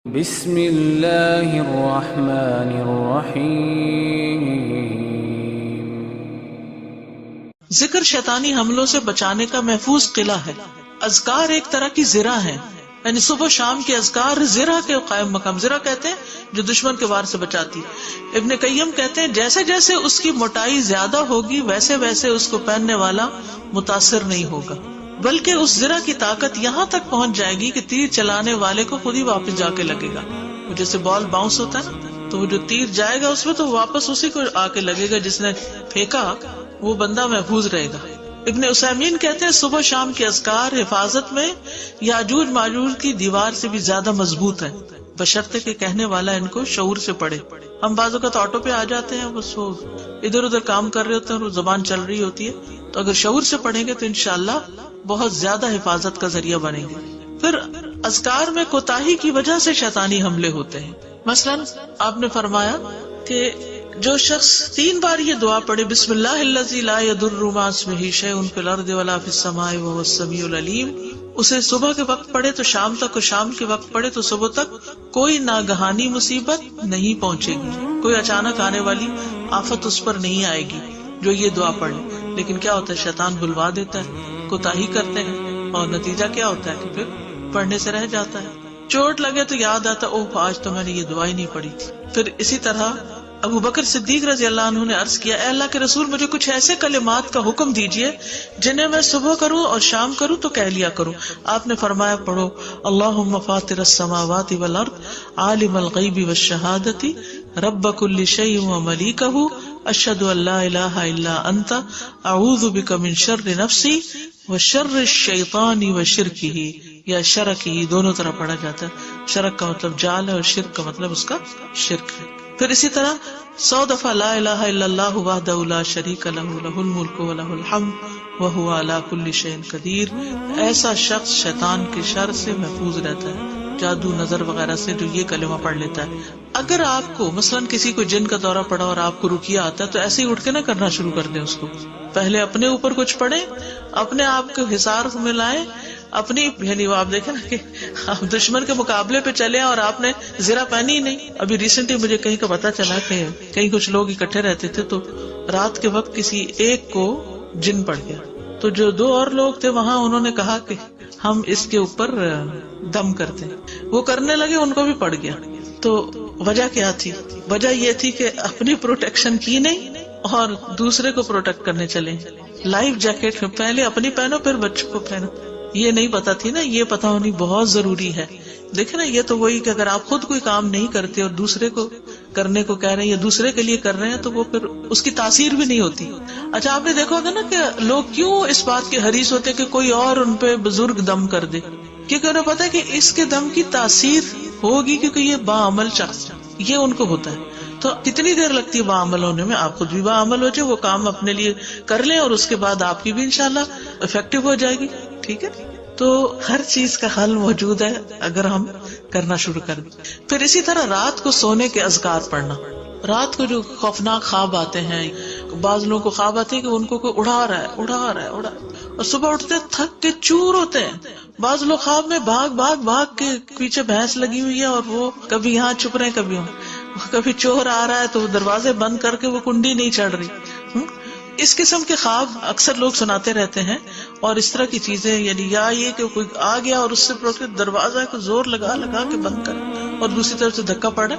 بسم اللہ الرحمن الرحیم۔ ذکر شیطانی حملوں سے بچانے کا محفوظ قلعہ ہے۔ اذکار ایک طرح کی زرہ ہے، یعنی صبح شام کے اذکار زرہ کے قائم مقام، زرہ کہتے ہیں جو دشمن کے وار سے بچاتی۔ ابن قیم کہتے ہیں جیسے جیسے اس کی موٹائی زیادہ ہوگی ویسے ویسے اس کو پہننے والا متاثر نہیں ہوگا، بلکہ اس زرہ کی طاقت یہاں تک پہنچ جائے گی کہ تیر چلانے والے کو خود ہی واپس جا کے لگے گا۔ جیسے بال باؤنس ہوتا ہے نا، تو وہ جو تیر جائے گا اس میں تو واپس اسی کو آ کے لگے گا جس نے پھینکا، وہ بندہ محفوظ رہے گا۔ ابن عثیمین کہتے ہیں صبح شام کے اذکار حفاظت میں یاجوج ماجوج کی دیوار سے بھی زیادہ مضبوط ہے، بشرطے کہ کہنے والا ان کو شعور سے پڑھے۔ ہم بعض اوقات آٹو پہ آ جاتے ہیں، بس وہ ادھر ادھر کام کر رہے ہوتے ہیں اور زبان چل رہی ہوتی ہے، تو اگر شعور سے پڑھیں گے تو انشاءاللہ بہت زیادہ حفاظت کا ذریعہ بنیں گے۔ پھر اذکار میں کوتاہی کی وجہ سے شیطانی حملے ہوتے ہیں۔ مثلاً آپ نے فرمایا کہ جو شخص 3 بار یہ دعا پڑھے، بسم اللہ الذی لا یضر مع اسمہ شیء فی الارض ولا فی السماء وهو السمیع العلیم، اسے صبح کے وقت پڑھے تو شام تک، اور شام کے وقت پڑھے تو صبح تک کوئی ناگہانی مصیبت نہیں پہنچے گی، کوئی اچانک آنے والی آفت اس پر نہیں آئے گی جو یہ دعا پڑھے۔ لیکن کیا ہوتا ہے، شیطان بلوا دیتا ہے، کوتاہی کرتے ہیں، اور نتیجہ کیا ہوتا ہے کہ پھر پڑھنے سے رہ جاتا ہے۔ چوٹ لگے تو یاد آتا، اوہ آج تو میں نے یہ دعا ہی نہیں پڑھی۔ پھر اسی طرح ابو بکر صدیق رضی اللہ عنہ نے عرض کیا، اے اللہ کے رسول، مجھے کچھ ایسے کلمات کا حکم دیجئے جنہیں میں صبح کروں اور شام کروں تو کہہ لیا کروں۔ آپ نے فرمایا پڑھو، اللہم فاطر السماوات والارض عالم الغیب والشہادۃ رب کل شیء وملیکہ اشہد ان لا الہ الا انت اعوذ بک من شر نفسی وشر الشیطان وشرکہ، یا شرکہ، دونوں طرح پڑھا جاتا ہے۔ شرک کا مطلب جال ہے اور شرک کا مطلب اس کا شرک ہے۔ پھر اسی طرح 100 دفعہ لا الہ الا اللہ وحدہ لا شریک لہ لہ الملک ولہ الحمد وہو علی کل شیء قدیر۔ ایسا شخص شیطان کے شر سے محفوظ رہتا ہے، جادو نظر وغیرہ سے، جو یہ کلمہ پڑھ لیتا ہے۔ اگر آپ کو مثلاً کسی کو جن کا دورہ پڑا اور آپ کو رقیہ آتا ہے تو ایسے ہی اٹھ کے نہ کرنا شروع کر دیں اس کو، پہلے اپنے اوپر کچھ پڑھیں، اپنے آپ کو حصار میں لائیں، اپنی، یعنی وہ آپ دیکھیں نا کہ آپ دشمن کے مقابلے پہ چلے اور آپ نے زرہ پہنی ہی نہیں۔ ابھی ریسنٹلی مجھے کہیں کا پتا چلا کہ کہیں کچھ لوگ اکٹھے رہتے تھے تو رات کے وقت کسی ایک کو جن پڑ گیا، تو جو 2 اور لوگ تھے وہاں، انہوں نے کہا کہ ہم اس کے اوپر دم کرتے ہیں۔ وہ کرنے لگے، ان کو بھی پڑ گیا۔ تو وجہ کیا تھی؟ وجہ یہ تھی کہ اپنی پروٹیکشن کی نہیں اور دوسرے کو پروٹیکٹ کرنے چلے۔ لائف جیکٹ پہلے اپنی پہنو پھر بچوں کو پہنو، یہ نہیں پتا تھی نا، یہ پتا ہونی بہت ضروری ہے۔ دیکھیں نا، یہ تو وہی کہ اگر آپ خود کوئی کام نہیں کرتے اور دوسرے کو کرنے کو کہہ رہے ہیں یا دوسرے کے لیے کر رہے ہیں تو وہ پھر اس کی تاثیر بھی نہیں ہوتی۔ اچھا، آپ نے دیکھا ہوگا نا کہ لوگ کیوں اس بات کے حریص ہوتے کہ کوئی اور ان پہ بزرگ دم کر دے، کیونکہ انہیں پتا ہے کہ اس کے دم کی تاثیر ہوگی، کیونکہ یہ باعمل شخص، یہ ان کو ہوتا ہے۔ تو کتنی دیر لگتی ہے باعمل ہونے میں؟ آپ خود بھی باعمل ہو جائے، وہ کام اپنے لیے کر لیں اور اس کے بعد آپ کی بھی انشاءاللہ افیکٹو ہو جائے گی۔ ٹھیک ہے، تو ہر چیز کا حل موجود ہے اگر ہم کرنا شروع کر دیں۔ پھر اسی طرح رات کو سونے کے اذکار پڑھنا۔ رات کو جو خوفناک خواب آتے ہیں، بعض لوگوں کو خواب آتے ہیں کہ ان کو کوئی اڑا رہا ہے، اور صبح اٹھتے تھک کے چور ہوتے ہیں۔ بعض لوگ خواب میں بھاگ کے پیچھے بھینس لگی ہوئی ہے اور وہ کبھی یہاں چھپ رہے ہیں، کبھی چور آ رہا ہے تو دروازے بند کر کے وہ کنڈی نہیں چڑھ رہی۔ اس قسم کے خواب اکثر لوگ سناتے رہتے ہیں، اور اس طرح کی چیزیں، یعنی یا یہ کہ کوئی آ گیا اور اس سے دروازہ کو زور لگا کے بند کر، اور دوسری طرف سے دھکا پڑا۔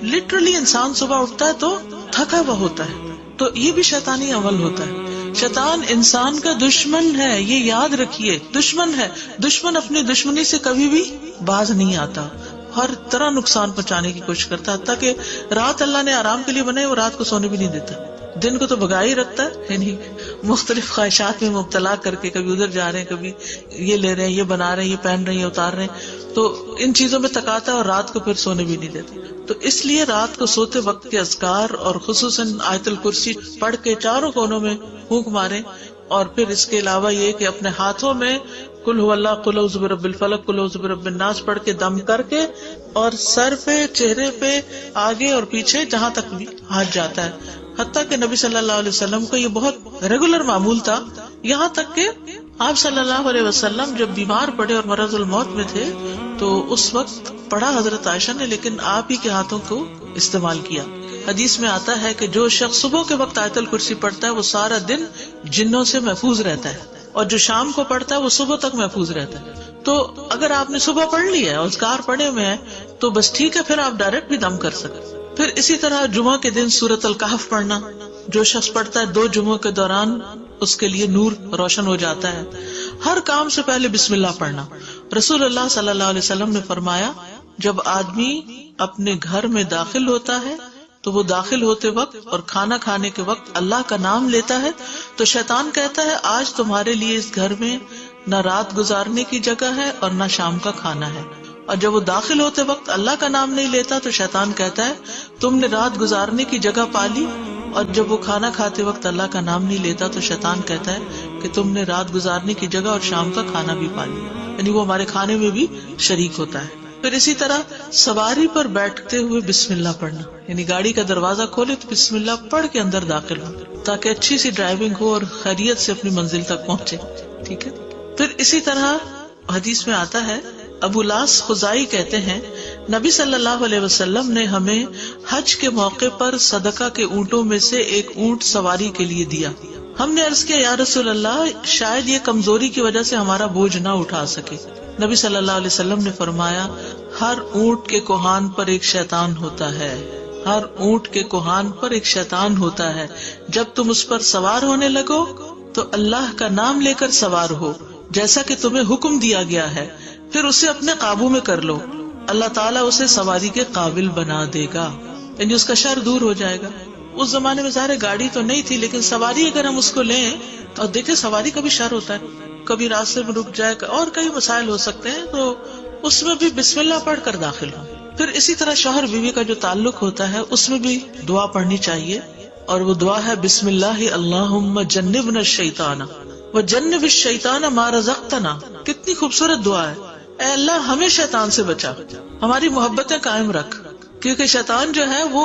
لٹرلی انسان صبح اٹھتا ہے تو تھکا ہوا ہوتا ہے، تو یہ بھی شیطانی عمل ہوتا ہے۔ شیطان انسان کا دشمن ہے، یہ یاد رکھیے، دشمن ہے۔ دشمن اپنی دشمنی سے کبھی بھی باز نہیں آتا، ہر طرح نقصان پہنچانے کی کوشش کرتا ہے، حتیٰ کہ رات اللہ نے آرام کے لیے بنائی، وہ رات کو سونے بھی نہیں دیتا، دن کو تو بگا ہی رکھتا ہے، یعنی مختلف خواہشات میں مبتلا کر کے، کبھی ادھر جا رہے ہیں، کبھی یہ لے رہے ہیں، یہ بنا رہے ہیں، یہ پہن رہے ہیں، یہ اتار رہے ہیں، تو ان چیزوں میں تکاتا ہے اور رات کو پھر سونے بھی نہیں دیتا۔ تو اس لیے رات کو سوتے وقت کے اذکار اور خصوصاً آیت الکرسی پڑھ کے چاروں کونوں میں پھونک مارے، اور پھر اس کے علاوہ یہ کہ اپنے ہاتھوں میں قل هو اللہ، قل اعوذ برب الفلق، قل اعوذ برب الناس پڑھ کے دم کر کے، اور سر پہ، چہرے پہ، آگے اور پیچھے جہاں تک بھی ہاتھ جاتا ہے۔ حتیٰ کہ نبی صلی اللہ علیہ وسلم کو یہ بہت ریگولر معمول تھا، یہاں تک کہ آپ صلی اللہ علیہ وسلم جب بیمار پڑے اور مرض الموت میں تھے تو اس وقت پڑھا حضرت عائشہ نے، لیکن آپ ہی کے ہاتھوں کو استعمال کیا. حدیث میں آتا ہے کہ جو شخص صبح کے وقت آیت الکرسی پڑھتا ہے وہ سارا دن جنوں سے محفوظ رہتا ہے، اور جو شام کو پڑھتا ہے وہ صبح تک محفوظ رہتا ہے. تو اگر آپ نے صبح پڑھ لیا ہے، اذکار پڑھے ہوئے ہیں، تو بس ٹھیک ہے، پھر آپ ڈائریکٹ بھی دم کر سکتے. پھر اسی طرح جمعہ کے دن سورۃ الکہف پڑھنا، جو شخص پڑھتا ہے 2 جمعوں کے دوران اس کے لیے نور روشن ہو جاتا ہے. ہر کام سے پہلے بسم اللہ پڑھنا. رسول اللہ صلی اللہ علیہ وسلم نے فرمایا جب آدمی اپنے گھر میں داخل ہوتا ہے تو وہ داخل ہوتے وقت اور کھانا کھانے کے وقت اللہ کا نام لیتا ہے تو شیطان کہتا ہے آج تمہارے لیے اس گھر میں نہ رات گزارنے کی جگہ ہے اور نہ شام کا کھانا ہے. اور جب وہ داخل ہوتے وقت اللہ کا نام نہیں لیتا تو شیطان کہتا ہے تم نے رات گزارنے کی جگہ پالی. اور جب وہ کھانا کھاتے وقت اللہ کا نام نہیں لیتا تو شیطان کہتا ہے کہ تم نے رات گزارنے کی جگہ اور شام کا کھانا بھی پا لیا، یعنی وہ ہمارے کھانے میں بھی شریک ہوتا ہے. پھر اسی طرح سواری پر بیٹھتے ہوئے بسم اللہ پڑھنا، یعنی گاڑی کا دروازہ کھولے تو بسم اللہ پڑھ کے اندر داخل ہو تاکہ اچھی سی ڈرائیونگ ہو اور خیریت سے اپنی منزل تک پہنچے. ٹھیک ہے. پھر اسی طرح حدیث میں آتا ہے، ابو لاس خزائی کہتے ہیں نبی صلی اللہ علیہ وسلم نے ہمیں حج کے موقع پر صدقہ کے اونٹوں میں سے ایک اونٹ سواری کے لیے دیا. ہم نے عرض کیا یا رسول اللہ شاید یہ کمزوری کی وجہ سے ہمارا بوجھ نہ اٹھا سکے. نبی صلی اللہ علیہ وسلم نے فرمایا ہر اونٹ کے کوہان پر ایک شیطان ہوتا ہے، ہر اونٹ کے کوہان پر ایک شیطان ہوتا ہے. جب تم اس پر سوار ہونے لگو تو اللہ کا نام لے کر سوار ہو جیسا کہ تمہیں حکم دیا گیا ہے، پھر اسے اپنے قابو میں کر لو، اللہ تعالیٰ اسے سواری کے قابل بنا دے گا، یعنی اس کا شر دور ہو جائے گا. اس زمانے میں ظاہر گاڑی تو نہیں تھی، لیکن سواری اگر ہم اس کو لیں تو دیکھیں سواری کا بھی شر ہوتا ہے، کبھی راستے میں رک جائے اور کئی مسائل ہو سکتے ہیں، تو اس میں بھی بسم اللہ پڑھ کر داخل ہو. پھر اسی طرح شوہر بیوی کا جو تعلق ہوتا ہے اس میں بھی دعا پڑھنی چاہیے، اور وہ دعا ہے بسم اللہ اللہم جنبنا الشیطان وجنب الشیطان ما رزقتنا. کتنی خوبصورت دعا ہے. اے اللہ ہمیں شیطان سے بچا، ہماری محبتیں قائم رکھ، کیونکہ شیطان جو ہے وہ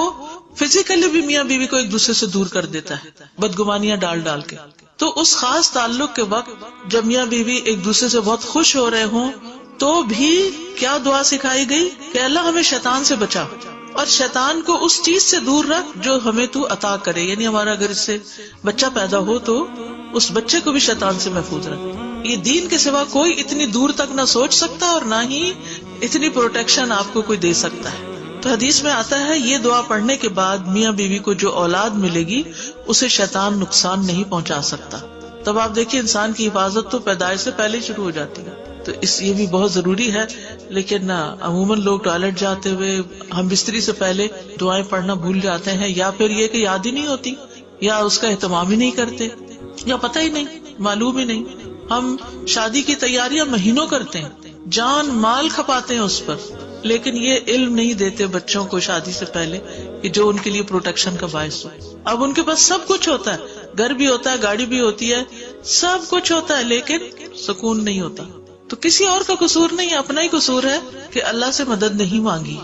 فزیکلی بھی میاں بیوی کو ایک دوسرے سے دور کر دیتا ہے بدگمانیاں ڈال ڈال کے. تو اس خاص تعلق کے وقت جب میاں بیوی ایک دوسرے سے بہت خوش ہو رہے ہوں تو بھی کیا دعا سکھائی گئی کہ اللہ ہمیں شیطان سے بچا اور شیطان کو اس چیز سے دور رکھ جو ہمیں تو عطا کرے، یعنی ہمارا اگر اس سے بچہ پیدا ہو تو اس بچے کو بھی شیطان سے محفوظ رکھ. یہ دین کے سوا کوئی اتنی دور تک نہ سوچ سکتا اور نہ ہی اتنی پروٹیکشن آپ کو کوئی دے سکتا ہے. تو حدیث میں آتا ہے یہ دعا پڑھنے کے بعد میاں بیوی کو جو اولاد ملے گی اسے شیطان نقصان نہیں پہنچا سکتا. تب آپ دیکھیں انسان کی حفاظت تو پیدائش سے پہلے شروع ہو جاتی ہے. تو یہ بھی بہت ضروری ہے. لیکن عموماً لوگ ٹوائلٹ جاتے ہوئے ہم بستری سے پہلے دعائیں پڑھنا بھول جاتے ہیں، یا پھر یہ کہ یاد ہی نہیں ہوتی، یا اس کا اہتمام ہی نہیں کرتے، یا پتہ ہی نہیں، معلوم ہی نہیں. ہم شادی کی تیاریاں مہینوں کرتے ہیں، جان مال کھپاتے ہیں اس پر، لیکن یہ علم نہیں دیتے بچوں کو شادی سے پہلے کہ جو ان کے لیے پروٹیکشن کا باعث ہو. اب ان کے پاس سب کچھ ہوتا ہے، گھر بھی ہوتا ہے، گاڑی بھی ہوتی ہے، سب کچھ ہوتا ہے، لیکن سکون نہیں ہوتا. تو کسی اور کا قصور نہیں، اپنا ہی قصور ہے کہ اللہ سے مدد نہیں مانگی.